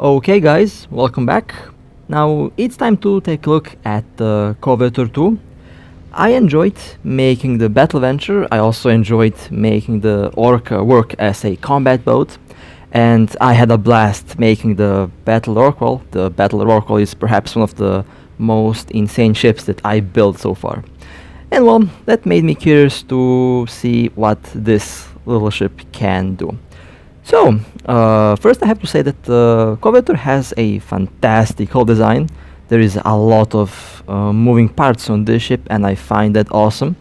Okay guys, welcome back. Now it's time to take a look at the COVETOR 2. I enjoyed making the battle venture, I also enjoyed making the Orca work as a combat boat, and I had a blast making the Battle Rorqual. The Battle Rorqual is perhaps one of the most insane ships that I built so far. And well, that made me curious to see what this little ship can do. So, first I have to say that COVETOR has a fantastic hull design. There is a lot of moving parts on this ship and I find that awesome.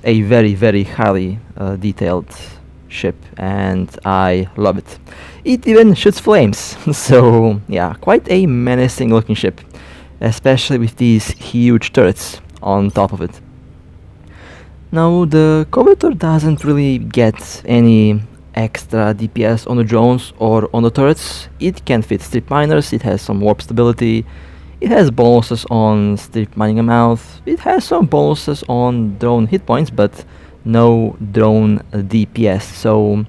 A very highly detailed ship and I love it. It even shoots flames, so yeah, quite a menacing looking ship, especially with these huge turrets on top of it. Now the COVETOR doesn't really get any extra DPS on the drones or on the turrets. It can fit strip miners, it has some warp stability, it has bonuses on strip mining amount, it has some bonuses on drone hit points, but no drone DPS. So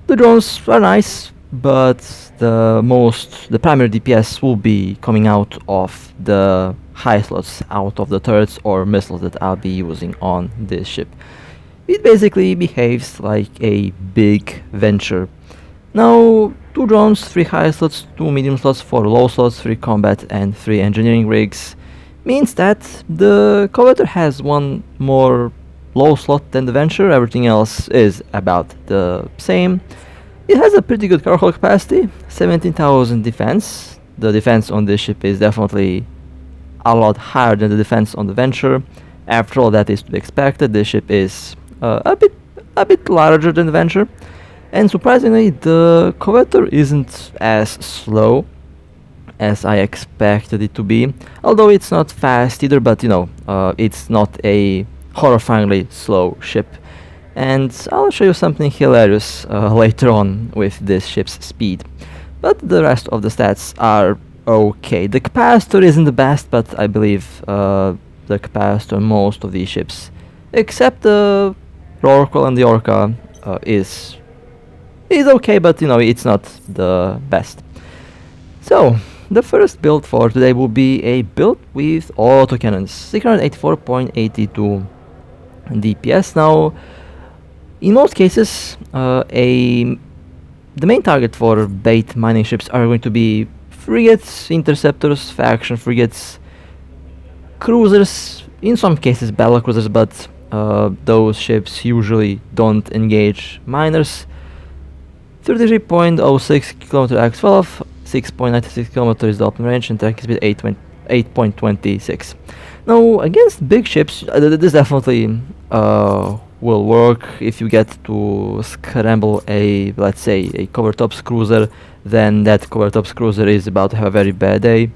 the drones are nice, but the primary DPS will be coming out of the high slots, out of the turrets or missiles that I'll be using on this ship. It basically behaves like a big venture. Now, 2 drones, 3 high slots, 2 medium slots, 4 low slots, 3 combat and 3 engineering rigs means that the COVETOR has 1 more low slot than the venture. Everything else is about the same. It has a pretty good cargo hold capacity, 17,000 defense. The defense on this ship is definitely a lot higher than the defense on the venture. After all, that is to be expected. This ship is a bit larger than the venture, and surprisingly the COVETOR isn't as slow as I expected it to be, although it's not fast either, but you know, it's not a horrifyingly slow ship. And I'll show you something hilarious later on with this ship's speed, but the rest of the stats are okay. The capacitor isn't the best, but I believe the capacitor on most of these ships, except the Rorqual and the Orca, is okay, but you know, it's not the best. So the first build for today will be a build with autocannons, 684.82 DPS. Now, in most cases, the main target for bait mining ships are going to be frigates, interceptors, faction frigates, cruisers, in some cases battle cruisers, but those ships usually don't engage miners. 33.06 km X12, 6.96 km is the optimum range, and tracking speed 8.26. Now, against big ships, this definitely will work. If you get to scramble a, let's say, a cover-tops cruiser, then that cover-tops cruiser is about to have a very bad day.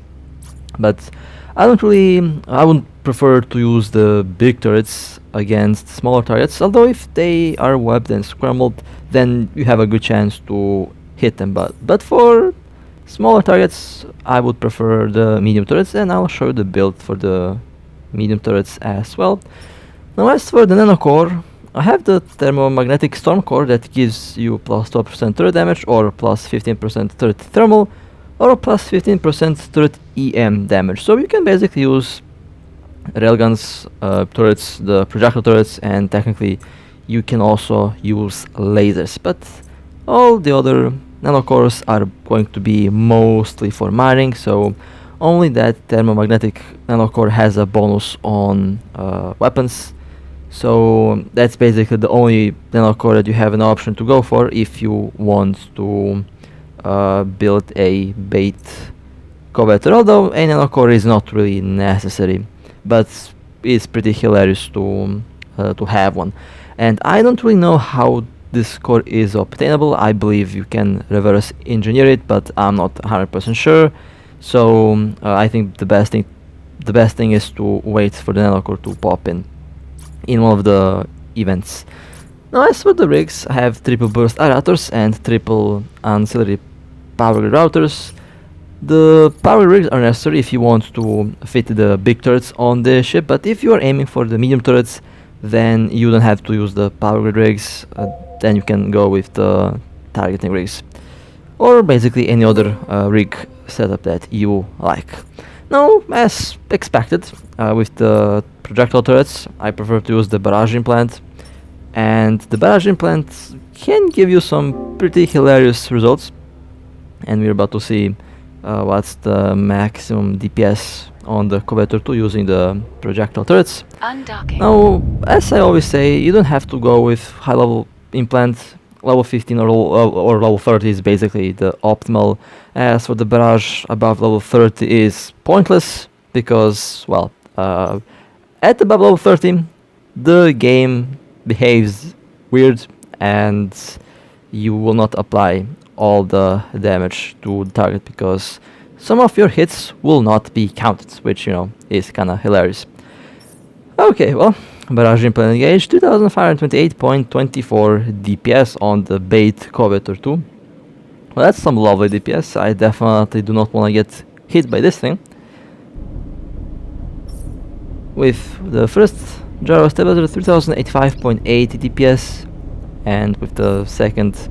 But I wouldn't prefer to use the big turrets against smaller targets, although if they are webbed and scrambled, then you have a good chance to hit them. But for smaller targets, I would prefer the medium turrets, and I'll show you the build for the medium turrets as well. Now, as for the nano core, I have the thermomagnetic storm core that gives you plus 12% turret damage, or plus 15% turret thermal, or plus 15% turret EM damage. So you can basically use railguns, turrets, the projectile turrets, and technically you can also use lasers. But all the other nanocores are going to be mostly for mining, so only that thermomagnetic nanocore has a bonus on weapons. So that's basically the only nanocore that you have an option to go for if you want to build a bait COVETOR, although a nanocore is not really necessary, but it's pretty hilarious to have one. And I don't really know how this core is obtainable. I believe you can reverse engineer it, but I'm not 100% sure. So I think the best thing is to wait for the nanocore to pop in one of the events. Now, as for the rigs, I have triple burst aerators and triple ancillary power grid routers. The power rigs are necessary if you want to fit the big turrets on the ship, but if you are aiming for the medium turrets, then you don't have to use the power grid rigs, then you can go with the targeting rigs. or basically any other rig setup that you like. Now, as expected, with the projectile turrets, I prefer to use the barrage implant, and the barrage implant can give you some pretty hilarious results, and we're about to see what's the maximum DPS on the COVETOR 2 using the projectile turrets. Undocking. Now, as I always say, you don't have to go with high level implant. Level 15 or level 30 is basically the optimal. As for the barrage, above level 30 is pointless because, well, at above level 30, the game behaves weird and you will not apply all the damage to the target because some of your hits will not be counted, which, you know, is kinda hilarious. Okay, well, barrage implant engaged, 2528.24 DPS on the bait COVETOR 2. Well, that's some lovely DPS. I definitely do not want to get hit by this thing. With the first gyro stabilizer, 3085.80 DPS, and with the second,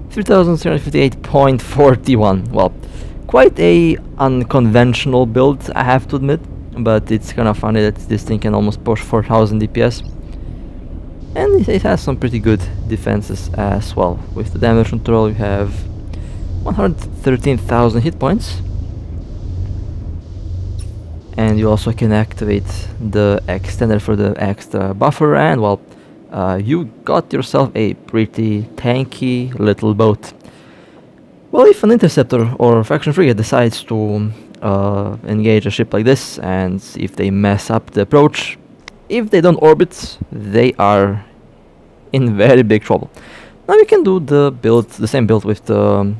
3358.41. Well, quite a unconventional build, I have to admit, but it's kind of funny that this thing can almost push 4000 DPS. And it has some pretty good defenses as well. With the damage control, you have 113,000 hit points. And you also can activate the extender for the extra buffer, and well, you got yourself a pretty tanky little boat. Well, if an interceptor or faction frigate decides to engage a ship like this, and if they mess up the approach, if they don't orbit, they are in very big trouble. Now you can do the same build with the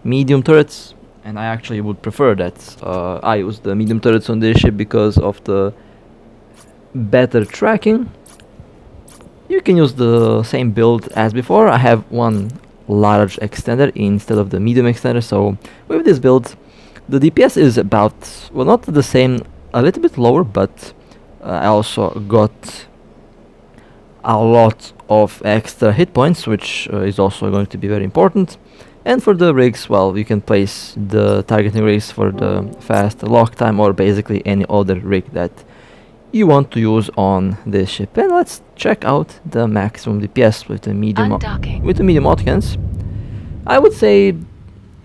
medium turrets, and I actually would prefer that I use the medium turrets on this ship because of the better tracking. You can use the same build as before. I have one large extender instead of the medium extender, so with this build the DPS is about, well, not the same, a little bit lower, but I also got a lot of extra hit points, which is also going to be very important. And for the rigs, well, you can place the targeting rigs for the fast lock time, or basically any other rig that you want to use on this ship. And let's check out the maximum DPS with the medium Watkins. I would say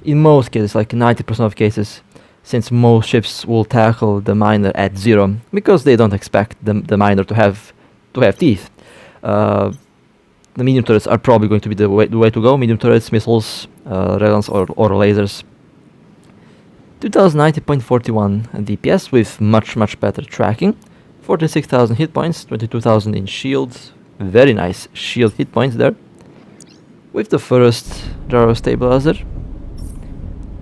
in most cases, like 90% of cases, since most ships will tackle the miner at 0 because they don't expect the miner to have teeth. The medium turrets are probably going to be the way to go. Medium turrets, missiles, railguns or lasers. 2090.41 DPS with much better tracking. 46,000 hit points, 22,000 in shields. Very nice shield hit points there. With the first gyro stabilizer,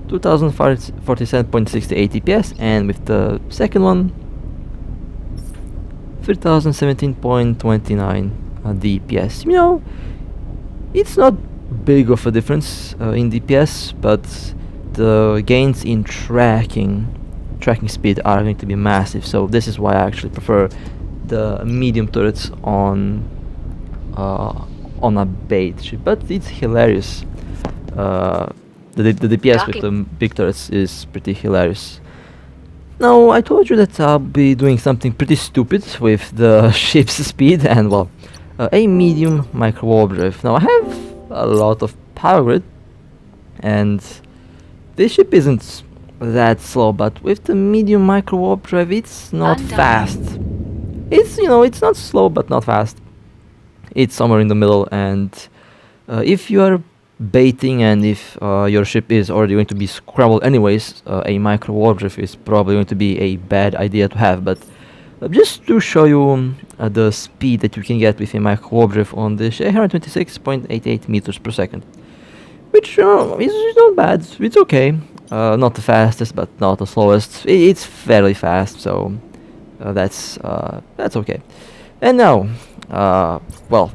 2047.68 DPS, and with the second one, 3017.29 DPS. You know, it's not big of a difference in DPS, but the gains in tracking speed are going to be massive. So this is why I actually prefer the medium turrets on a bait ship. But it's hilarious. The DPS with the big turrets is pretty hilarious. Now, I told you that I'll be doing something pretty stupid with the ship's speed, and well, a medium micro warp drive. Now, I have a lot of power grid, and this ship isn't that slow, but with the medium micro warp drive, it's not fast. It's, you know, it's not slow, but not fast. It's somewhere in the middle, and if you are baiting and if your ship is already going to be scrambled anyways, a micro warp drift is probably going to be a bad idea to have. But just to show you the speed that you can get with a micro warp drift on this 126.88 meters per second, which is not bad. It's okay. Not the fastest, but not the slowest. It's fairly fast, so that's okay. And now, well,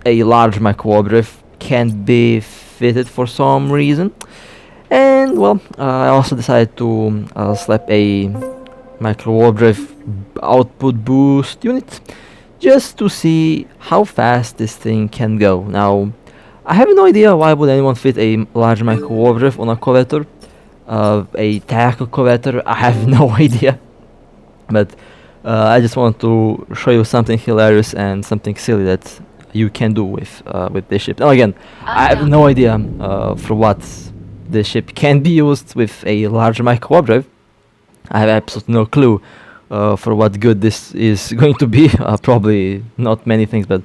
a large micro warp drift can be fitted for some reason, and well, I also decided to slap a micro warp drive output boost unit just to see how fast this thing can go. Now, I have no idea why would anyone fit a large micro warp on a COVETOR. A tackle COVETOR, I have no idea. But I just want to show you something hilarious and something silly that you can do with this ship. Now again, I have no idea for what this ship can be used with a large micro warp drive. I have absolutely no clue for what good this is going to be. Probably not many things, but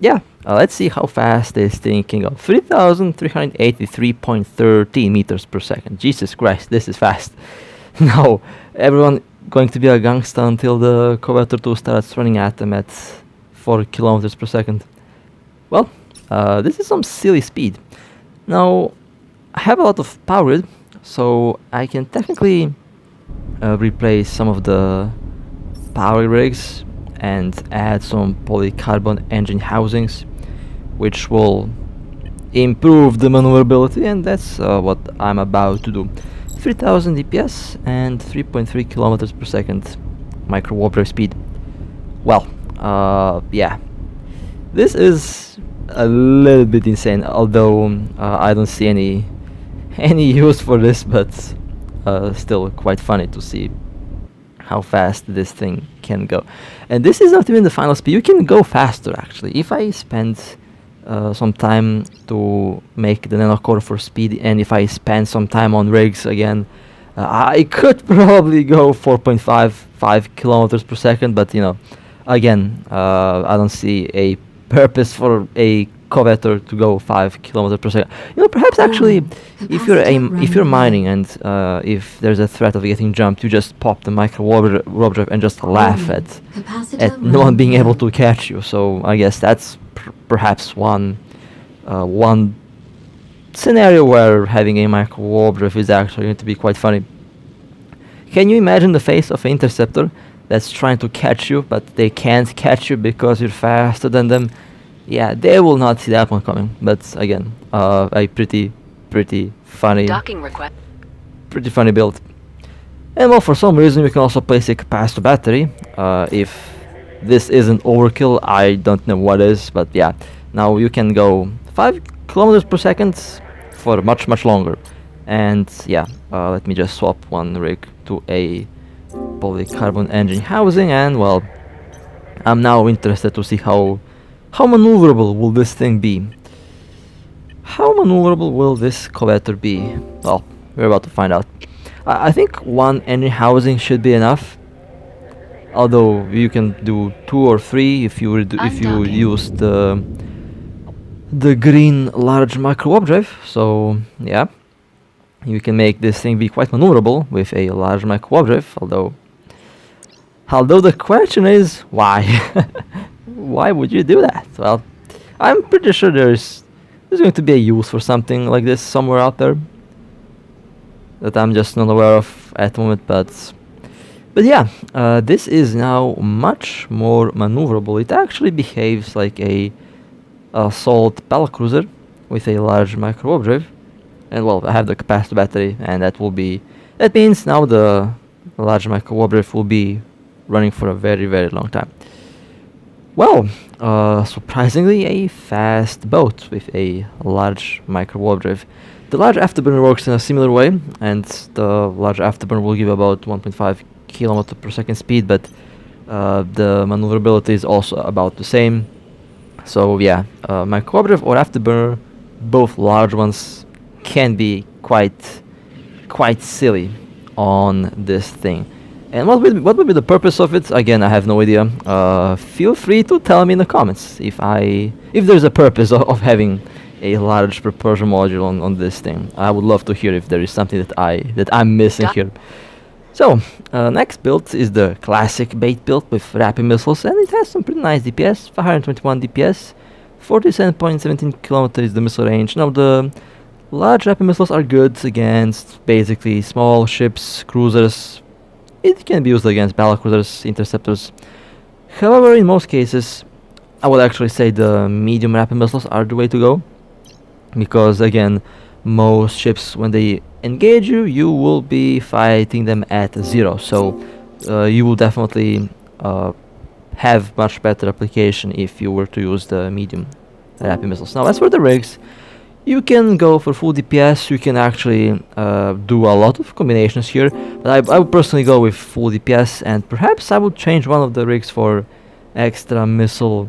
yeah. Let's see how fast this thing can go. 3,383.13 meters per second. Jesus Christ, this is fast. Now, everyone going to be a gangster until the COVETOR 2 starts running at them at 4 kilometers per second. Well, this is some silly speed. Now, I have a lot of power grid, so I can technically replace some of the power rigs and add some polycarbon engine housings, which will improve the maneuverability, and that's what I'm about to do. 3000 DPS and 3.3 kilometers per second micro warp drive speed. Well, yeah, this is a little bit insane, although I don't see any use for this, but still quite funny to see how fast this thing can go. And this is not even the final speed. You can go faster actually. If I spend some time to make the nanocore for speed, and if I spend some time on rigs again, I could probably go 4.5 kilometers per second, but you know, again, I don't see a purpose for a COVETOR to go 5 kilometers per second. You know, perhaps actually, if you're mining and if there's a threat of getting jumped, you just pop the micro warp drive and just laugh at no one being able to catch you. So I guess that's perhaps one scenario where having a micro warp drive is actually going to be quite funny. Can you imagine the face of an interceptor that's trying to catch you, but they can't catch you because you're faster than them? Yeah, they will not see that one coming. But again, a pretty funny pretty funny build. And well, for some reason we can also place a capacitor battery. If this isn't overkill, I don't know what is, but yeah. Now you can go 5 kilometers per second for much longer. And yeah, let me just swap one rig to a polycarbon engine housing, and well, I'm now interested to see how maneuverable will this thing be. How maneuverable will this COVETOR be? Well, we're about to find out. I think one engine housing should be enough. Although you can do 2 or 3 if you use the green large micro warp drive. So yeah, you can make this thing be quite maneuverable with a large micro warp drive. Although the question is why? Why would you do that? Well, I'm pretty sure there's going to be a use for something like this somewhere out there that I'm just not aware of at the moment, but yeah, this is now much more maneuverable. It actually behaves like a assault battlecruiser with a large micro warp drive, and well, I have the capacitor battery, and that means now the large micro warp drive will be running for a very long time. Well, surprisingly a fast boat with a large micro warp drive. The large afterburner works in a similar way, and the large afterburner will give about 1.5 kilometer per second speed, but the maneuverability is also about the same. So yeah, micro warp drive or afterburner, both large ones, can be quite silly on this thing. And what would be the purpose of it? Again, I have no idea. Feel free to tell me in the comments if there's a purpose of having a large propulsion module on this thing. I would love to hear if there is something that I'm missing here. So next build is the classic bait build with rapid missiles, and it has some pretty nice DPS. 521 DPS, 47.17 kilometers is the missile range. Now the large rapid missiles are good against basically small ships, cruisers. It can be used against battlecruisers, interceptors. However, in most cases, I would actually say the medium rapid missiles are the way to go, because again, most ships, when they engage you, you will be fighting them at 0. So you will definitely have much better application if you were to use the medium rapid missiles. Now, as for the rigs, you can go for full DPS. You can actually do a lot of combinations here, but I would personally go with full DPS, and perhaps I would change one of the rigs for extra missile,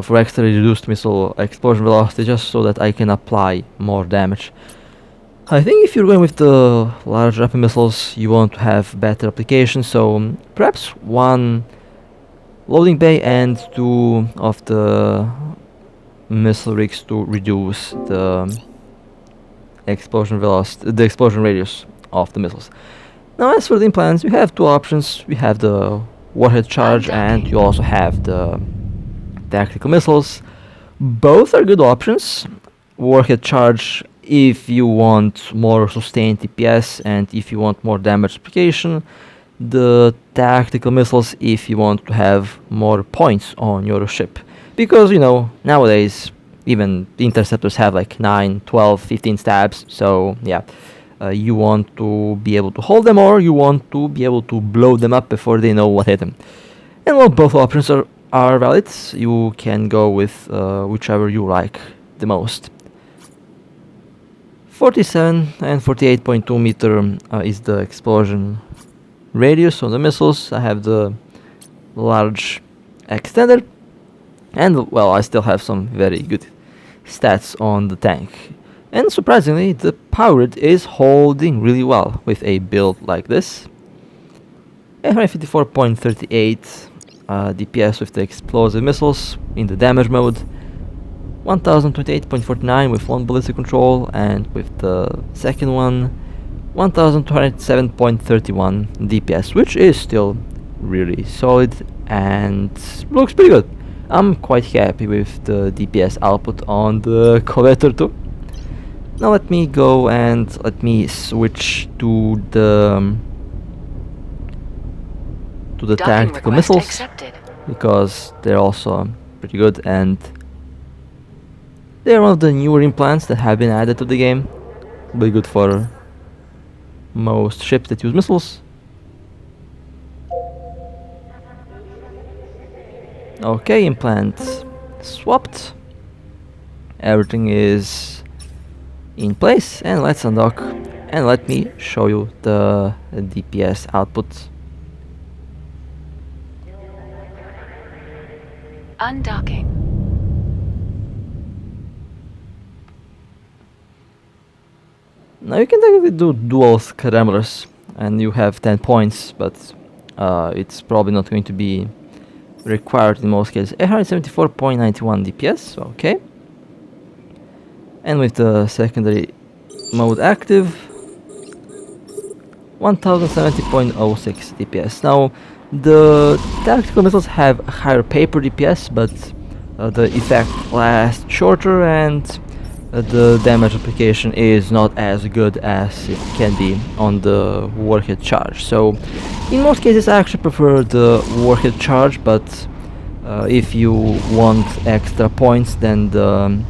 for extra reduced missile explosion velocity, just so that I can apply more damage. I think if you're going with the large rapid missiles, you want to have better application, so perhaps one loading bay and two of the missile rigs to reduce the explosion velocity, the explosion radius of the missiles. Now, as for the implants, you have two options. We have the warhead charge, and you also have the tactical missiles. Both are good options. Warhead charge if you want more sustained DPS and if you want more damage application. The tactical missiles if you want to have more points on your ship. Because, you know, nowadays even the interceptors have like 9, 12, 15 stabs. So, yeah, you want to be able to hold them, or you want to be able to blow them up before they know what hit them. And well, both options are valid. You can go with whichever you like the most. 47 and 48.2 meter is the explosion radius on the missiles. I have the large extender, and well, I still have some very good stats on the tank. And surprisingly, the power grid is holding really well with a build like this. 854.38 DPS with the explosive missiles in the damage mode. 1028.49 with one ballistic control, and with the second one 1207.31 DPS, which is still really solid and looks pretty good. I'm quite happy with the DPS output on the COVETOR 2. Now let me go and let me switch to the tactical missiles accepted, because they're also pretty good, and they're one of the newer implants that have been added to the game. Will be good for most ships that use missiles. Okay, implant swapped. Everything is in place, and let's undock and let me show you the DPS output. Undocking. Now you can technically do dual scramblers and you have 10 points, but it's probably not going to be required in most cases. 874.91 DPS, okay. And with the secondary mode active, 1070.06 DPS. Now the tactical missiles have higher paper DPS, but the effect lasts shorter, and the damage application is not as good as it can be on the warhead charge. So in most cases I actually prefer the warhead charge, but if you want extra points, then the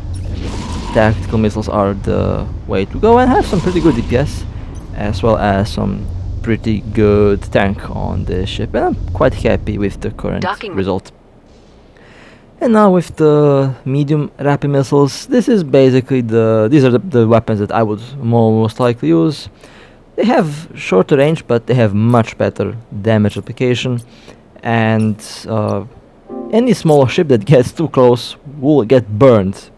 tactical missiles are the way to go, and have some pretty good DPS as well as some pretty good tank on the ship, and I'm quite happy with the current result. And now with the medium rapid missiles, this is basically these are the weapons that I would most likely use. They have shorter range, but they have much better damage application, and any small ship that gets too close will get burned.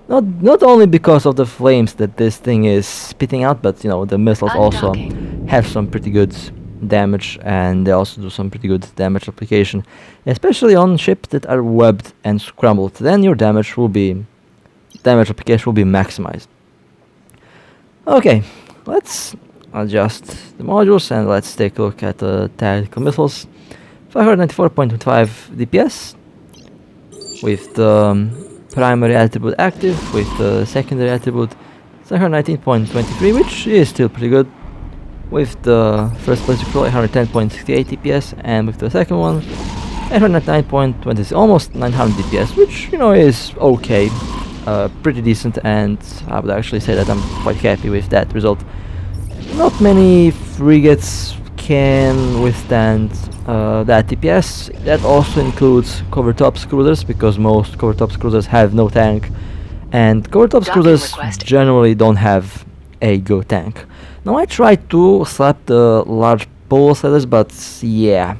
Not only because of the flames that this thing is spitting out, but you know, the missiles also have some pretty good damage, and they also do some pretty good damage application, especially on ships that are webbed and scrambled. Then your damage application will be maximized. Okay, let's adjust the modules and let's take a look at the tactical missiles. 594.25 DPS with the primary attribute active, with the secondary attribute 719.23, which is still pretty good. With the first place control 810.68 DPS, and with the second one 899.20, almost 900 DPS, which, you know, is okay, pretty decent, and I would actually say that I'm quite happy with that result. Not many frigates can withstand that DPS. That also includes cover-top cruisers, because most cover-top cruisers have no tank, and cover-top cruisers generally don't have a good tank. Now I tried to slap the large pole sliders, but yeah,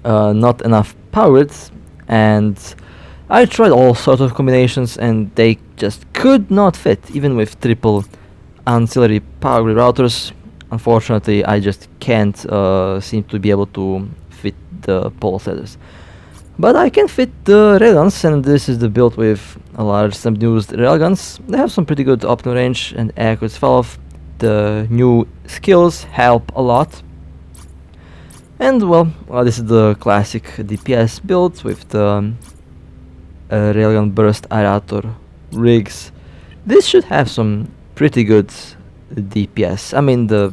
not enough power, and I tried all sorts of combinations and they just could not fit, even with triple ancillary power routers. Unfortunately, I just can't seem to be able to fit the pole sliders. But I can fit the railguns, and this is the build with a large subdued railguns. They have some pretty good optimal range and accurate fall-off. The new skills help a lot. And well, this is the classic DPS build with the railgun burst aerator rigs. This should have some pretty good DPS. I mean, the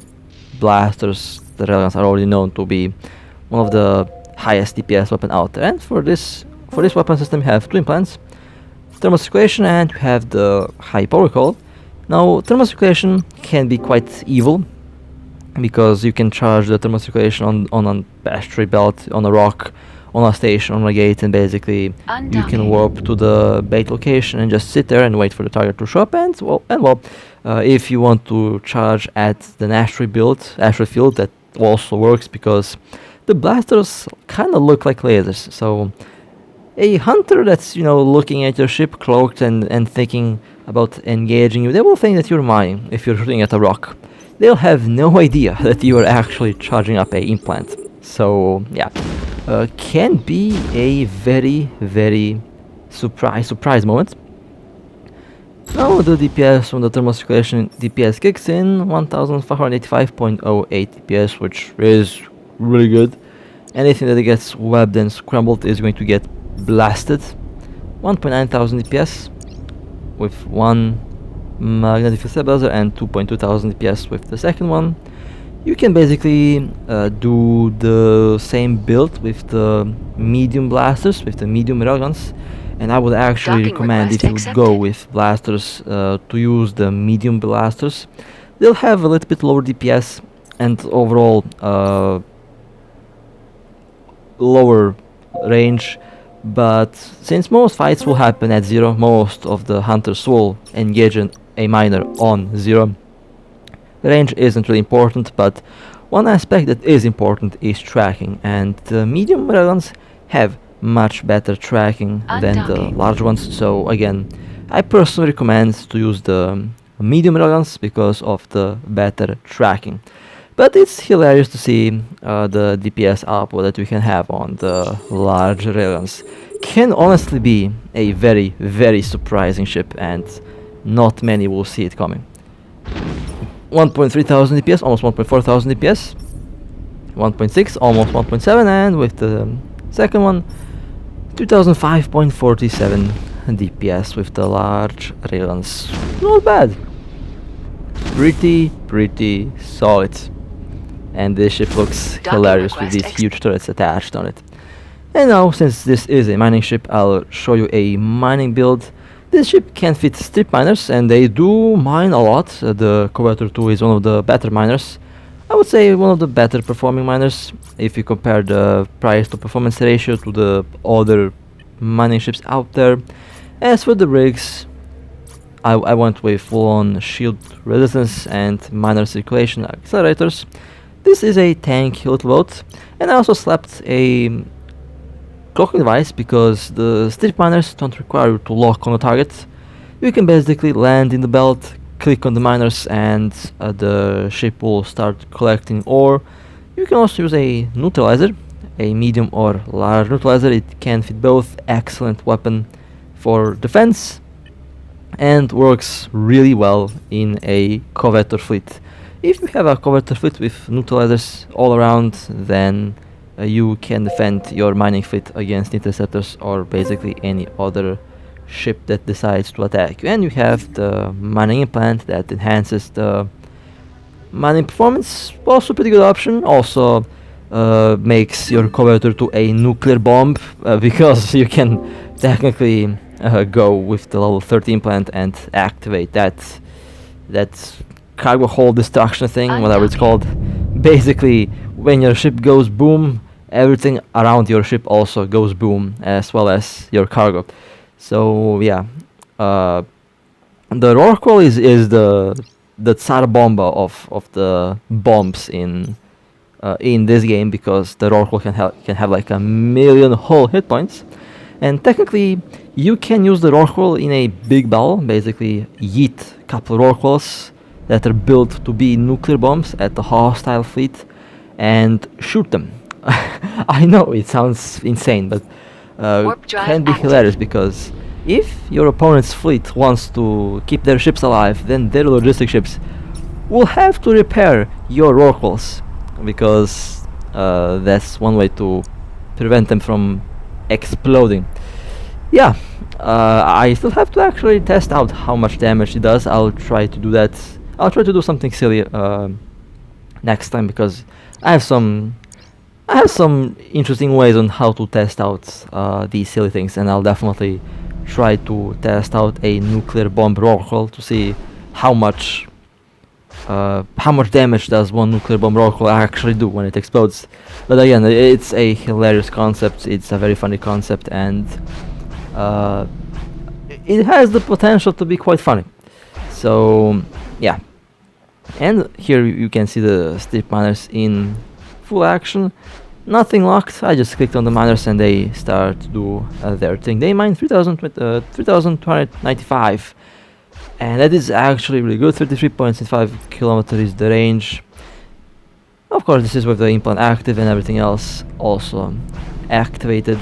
blasters, the railguns are already known to be one of the highest DPS weapon out there. And for this weapon system, you have two implants, thermal circulation, and you have the high power recoil. Now, thermal circulation can be quite evil, because you can charge the thermal circulation on a battery belt, on a rock, on a station, on a gate, and basically you can warp to the bait location and just sit there and wait for the target to show up. And well, if you want to charge at the asteroid field, that also works, because the blasters kind of look like lasers. So a hunter that's, you know, looking at your ship cloaked and thinking about engaging you, they will think that you're mining if you're shooting at a rock. They'll have no idea that you are actually charging up a implant. So yeah, can be a very surprise moment. Now the DPS from the thermal circulation DPS kicks in, 1585.08 DPS, which is really good. Anything that gets webbed and scrambled is going to get blasted. 1,900 DPS with one magnetic field stabilizer and 2,200 DPS with the second one. You can basically do the same build with the medium blasters, with the medium railguns, and I would actually recommend, if you go with blasters, to use the medium blasters. They'll have a little bit lower DPS and overall lower range, but since most fights will happen at 0, most of the hunters will engage in a miner on 0. Range isn't really important, but one aspect that is important is tracking, and the medium railguns have much better tracking than the large ones. So again, I personally recommend to use the medium railguns because of the better tracking. But it's hilarious to see the DPS output that we can have on the large railguns. Can honestly be a very surprising ship, and not many will see it coming. 1,300 DPS, almost 1,400 DPS. 1.6, almost 1.7, and with the second one, 2005.47 DPS with the large railguns. Not bad. Pretty solid. And this ship looks hilarious with these huge turrets attached on it. And now, since this is a mining ship, I'll show you a mining build. This ship can fit strip miners, and they do mine a lot. The COVETOR 2 is one of the better miners. I would say one of the better performing miners if you compare the price to performance ratio to the other mining ships out there. As for the rigs, I went with full-on shield resistance and miner circulation accelerators. This is a tank little boat, and I also slapped a clocking device because the strip miners don't require you to lock on the target. You can basically land in the belt, click on the miners, and the ship will start collecting ore. You can also use a neutralizer, a medium or large neutralizer. It can fit both. Excellent weapon for defense and works really well in a COVETOR fleet. If you have a COVETOR fleet with neutralizers all around, then you can defend your mining fleet against interceptors or basically any other ship that decides to attack you. And you have the mining implant that enhances the mining performance. Also pretty good option. Also makes your COVETOR to a nuclear bomb because you can technically go with the level 30 implant and activate that cargo hold destruction thing, whatever it's called. Basically, when your ship goes boom, everything around your ship also goes boom, as well as your cargo. So yeah, the Rorqual is the Tsar Bomba of the bombs in this game, because the Rorqual can have like a million whole hit points, and technically you can use the Rorqual in a big battle. Basically, yeet a couple of Rorquals that are built to be nuclear bombs at the hostile fleet and shoot them. I know it sounds insane, but can be hilarious, because if your opponent's fleet wants to keep their ships alive, then their logistic ships will have to repair your Rorquals, because that's one way to prevent them from exploding. Yeah, I still have to actually test out how much damage it does. I'll try to do that. I'll try to do something silly next time, because I have some interesting ways on how to test out these silly things, and I'll definitely try to test out a nuclear bomb Rorqual to see how much damage does one nuclear bomb Rorqual actually do when it explodes. But again, it's a hilarious concept. It's a very funny concept, and it has the potential to be quite funny. So yeah, and here you can see the strip miners in full action. Nothing locked. I just clicked on the miners and they start to do their thing. They mine 3,295, and that is actually really good. 33.65 kilometers is the range. Of course, this is with the implant active and everything else also activated.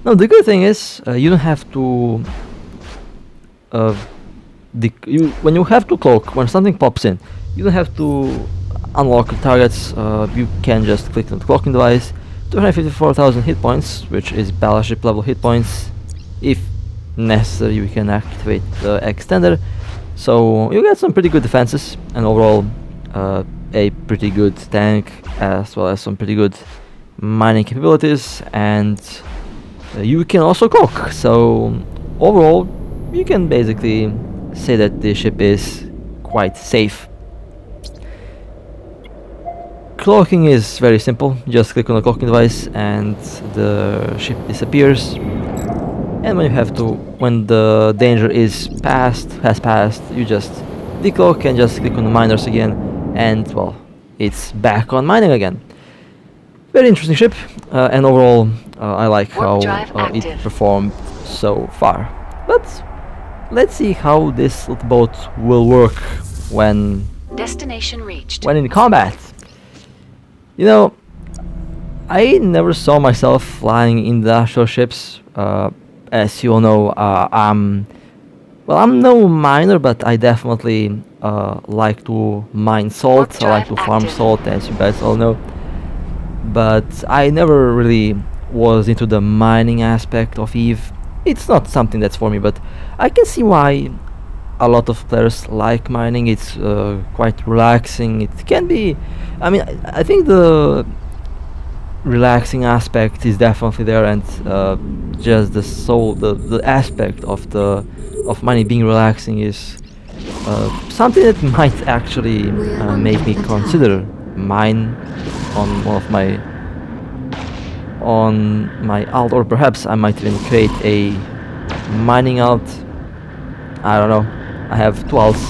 Now the good thing is you don't have to when you have to cloak, when something pops in, you don't have to unlock the targets. You can just click on the cloaking device. 254,000 hit points, which is battleship level hit points. If necessary, you can activate the extender, so you get some pretty good defenses, and overall a pretty good tank, as well as some pretty good mining capabilities, and you can also cloak. So overall, you can basically say that the ship is quite safe. Cloaking is very simple. Just click on the cloaking device and the ship disappears. And when the danger has passed, you just decloak and just click on the miners again, and well, it's back on mining again. Very interesting ship, and overall I like how it performed so far. But let's see how this little boat will work when destination reached. When in combat. You know, I never saw myself flying industrial ships. As you all know, I'm no miner, but I definitely like to mine salt. I like to farm salt, as you guys all know. But I never really was into the mining aspect of EVE. It's not something that's for me, but I can see why a lot of players like mining. It's quite relaxing. It can be, I mean, I think the relaxing aspect is definitely there, and just the aspect of mining being relaxing is something that might actually make me consider mine on my alt, or perhaps I might even create a mining alt. I don't know. I have 2 alts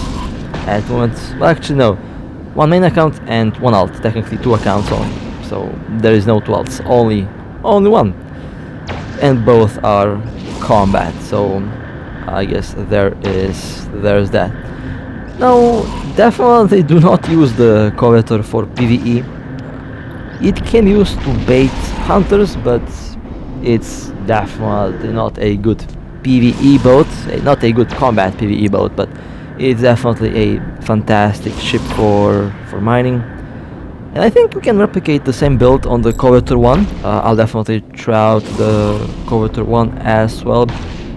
at the moment. Well, actually no, 1 main account and 1 alt. Technically 2 accounts only. So there is no 2 alts, only 1, and both are combat. So I guess there's that. Now, definitely do not use the COVETOR for PvE. It can be used to bait hunters, but it's definitely not a good PvE boat, not a good combat PvE boat, but it's definitely a fantastic ship for mining. And I think we can replicate the same build on the COVETOR 1. I'll definitely try out the COVETOR 1 as well.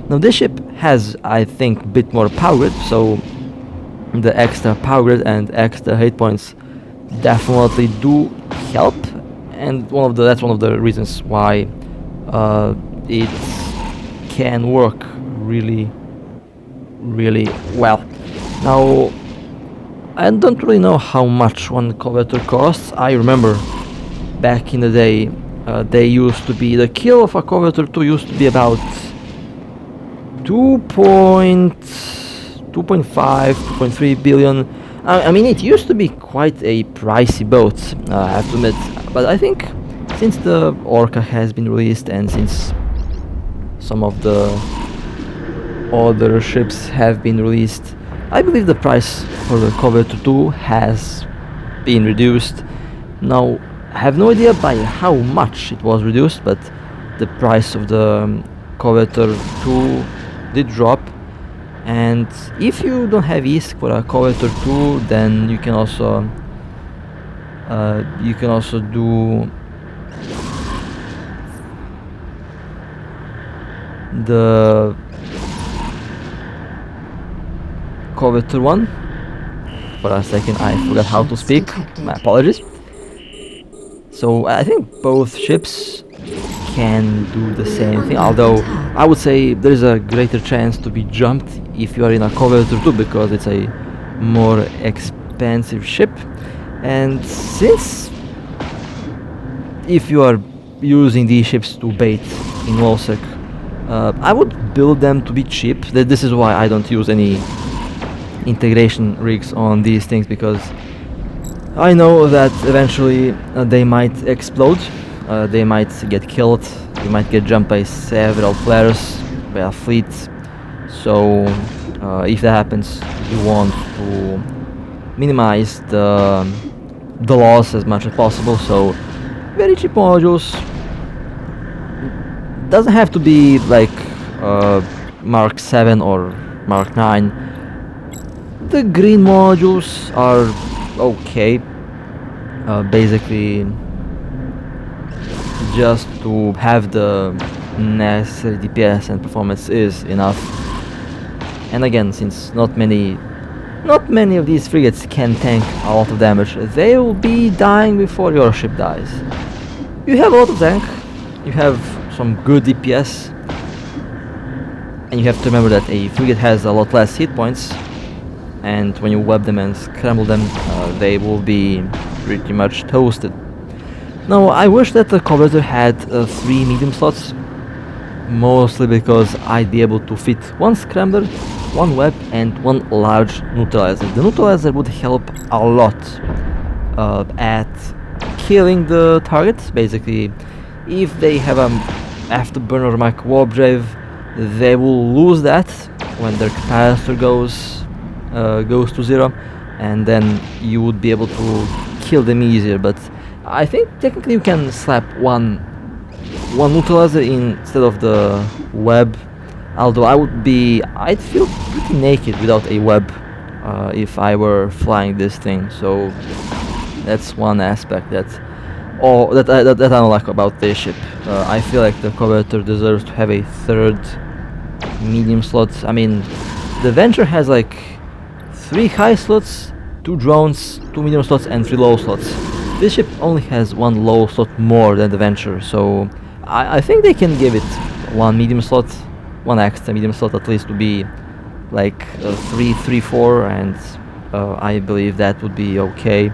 Now this ship has, I think, a bit more power grid, so the extra power grid and extra hit points definitely do help, and that's one of the reasons why it can work really well. Now I don't really know how much one Covetor costs. I remember back in the day, they used to be, the kill of a Covetor 2 used to be about 2.5, 2.3 billion. I mean, it used to be quite a pricey boat, I have to admit. But I think since the Orca has been released and since some of the other ships have been released, I believe the price for the Covetor 2 has been reduced. Now, I have no idea by how much it was reduced, but the price of the Covetor 2 did drop. And if you don't have ISK for a Covetor 2, then you can also do the Covetor 1. For a second I forgot how to speak, my apologies. So I think both ships can do the same thing, although I would say there is a greater chance to be jumped if you are in a Covetor 2 because it's a more expensive ship. And since if you are using these ships to bait in low sec, I would build them to be cheap. This is why I don't use any integration rigs on these things, because I know that eventually they might explode, they might get killed, you might get jumped by several players, by a fleet. So if that happens, you want to minimize the loss as much as possible. So very cheap modules. Doesn't have to be like Mark 7 or Mark 9. The green modules are okay. Basically just to have the necessary DPS and performance is enough. And again, since not many of these frigates can tank a lot of damage, they will be dying before your ship dies. You have a lot of tank, you have some good DPS, and you have to remember that a frigate has a lot less hit points, and when you web them and scramble them, they will be pretty much toasted. Now, I wish that the Covetor had 3 medium slots, mostly because I'd be able to fit 1 scrambler, 1 web and 1 large neutralizer. The neutralizer would help a lot at killing the targets. Basically, if they have a afterburner like warp drive, they will lose that when their capacitor goes to 0, and then you would be able to kill them easier. But I think technically you can slap one neutralizer instead of the web, although I'd feel pretty naked without a web if I were flying this thing. So that's one aspect that I don't like about this ship. I feel like the Covetor deserves to have a 3rd medium slot. I mean, the Venture has like 3 high slots, 2 drones, 2 medium slots and 3 low slots. This ship only has 1 low slot more than the Venture, so I think they can give it 1 medium slot, 1 extra medium slot at least, to be like 3-3-4, and I believe that would be okay.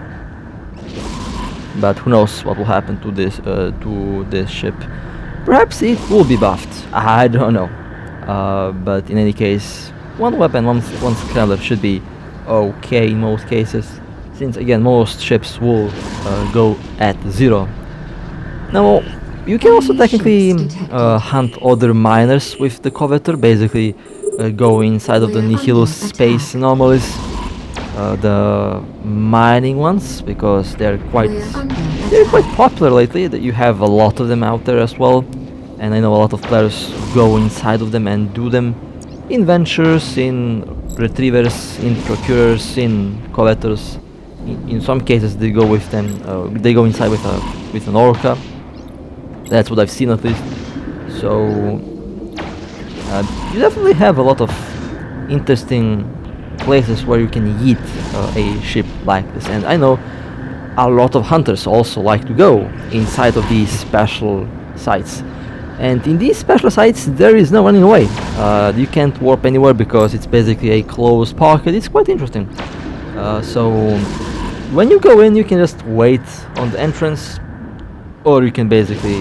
But who knows what will happen to this ship. Perhaps it will be buffed, I don't know. But in any case, 1 weapon, 1 scrambler should be okay in most cases, since again most ships will go at 0. Now, you can also technically hunt other miners with the Covetor, basically go inside of the Nihilus space anomalies, the mining ones, because they're quite popular lately. That you have a lot of them out there as well, and I know a lot of players go inside of them and do them in Ventures, in Retrievers, in Procurers, in Covetors. In some cases they go with them, they go inside with an Orca. That's what I've seen at least. So you definitely have a lot of interesting places where you can yeet a ship like this, and I know a lot of hunters also like to go inside of these special sites. And in these special sites there is no running away. You can't warp anywhere because it's basically a closed pocket. It's quite interesting. So when you go in, you can just wait on the entrance, or you can basically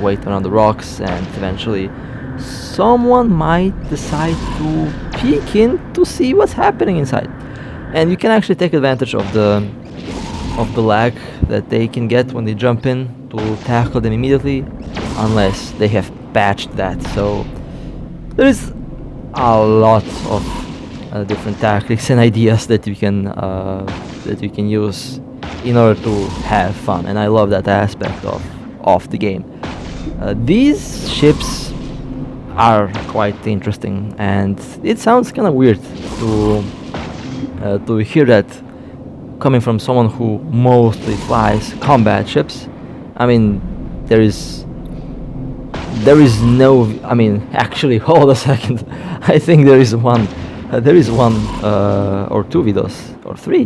wait around the rocks, and eventually someone might decide to peek in to see what's happening inside. And you can actually take advantage of the lag that they can get when they jump in to tackle them immediately, unless they have patched that. So there is a lot of different tactics and ideas that you can use in order to have fun, and I love that aspect of the game. These ships are quite interesting, and it sounds kind of weird to hear that coming from someone who mostly flies combat ships. I mean, there is no. I mean, actually, hold a second. I think there is one or two videos or three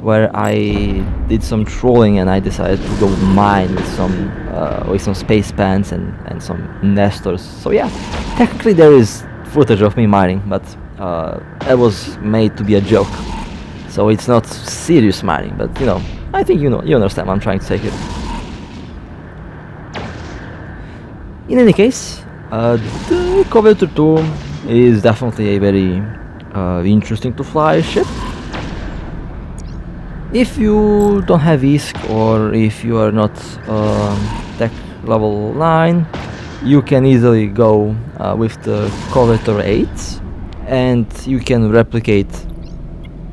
where I did some trolling and I decided to go mine with some space pants and some nestors. So yeah, technically there is footage of me mining, but that was made to be a joke. So it's not serious mining, but you know, I think you understand what I'm trying to say here. In any case, the COVETOR 2 is definitely a very interesting to fly ship. If you don't have ISK, or if you are not tech level 9, you can easily go with the COVETOR 8, and you can replicate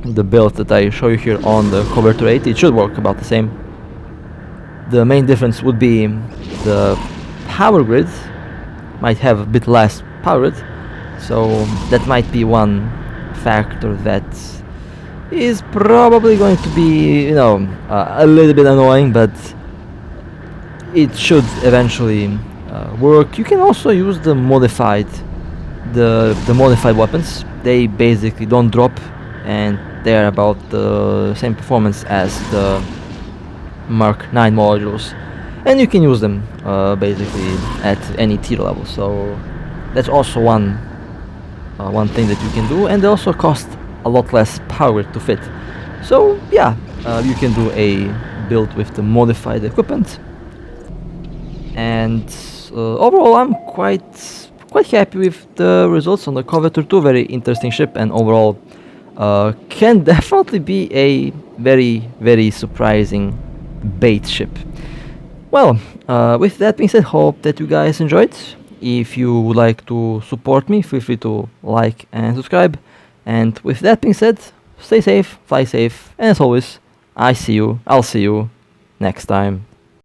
the build that I show you here on the COVETOR 8. It should work about the same. The main difference would be the power grid might have a bit less power grid, so that might be one factor that is probably going to be, you know, a little bit annoying, but it should eventually work. You can also use the modified weapons. They basically don't drop, and they're about the same performance as the Mark 9 modules, and you can use them basically at any tier level. So that's also one thing that you can do, and they also cost a lot less power to fit. So yeah, you can do a build with the modified equipment, and overall I'm quite happy with the results on the COVETOR 2. Very interesting ship, and overall can definitely be a very surprising bait ship. Well, with that being said, hope that you guys enjoyed. If you would like to support me, feel free to like and subscribe. And with that being said, stay safe, fly safe, and as always, I'll see you next time.